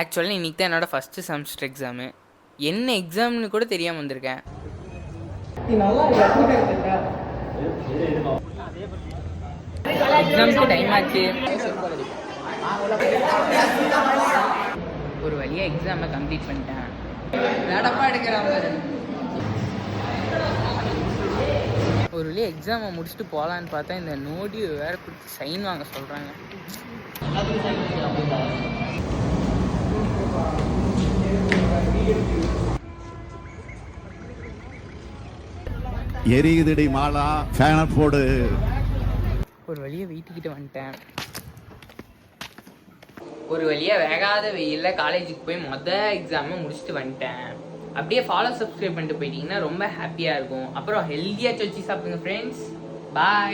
Actually இன்றைக்கி தான் என்னோடய ஃபஸ்ட்டு செமஸ்டர் எக்ஸாமு. என்ன எக்ஸாம்னு கூட தெரியாமல் வந்திருக்கேன். எக்ஸாமுக்கு டைம் ஆச்சு. ஒரு வழியாக எக்ஸாமை கம்ப்ளீட் பண்ணிட்டேன். ஒரு வழியாக எக்ஸாமை முடிச்சுட்டு போகலான்னு பார்த்தா இந்த நோடி வேறு கொடுத்து சைன் வாங்க சொல்கிறாங்க. எரியுதடி மாலா ஃபேனை போடு. ஒரு வழியாக வீட்டுக்கிட்ட வந்துட்டேன். ஒரு வழியாக வேகாத வெயிலில் காலேஜுக்கு போய் எக்ஸாமை முடிச்சுட்டு வந்துட்டேன். அப்படியே ஃபாலோ சப்ஸ்கிரைப் பண்ணிட்டு போயிட்டீங்கன்னா ரொம்ப ஹாப்பியாக இருக்கும். அப்புறம் ஹெல்த்தியாக வச்சு சாப்பிடுங்க ஃப்ரெண்ட்ஸ். பாய்.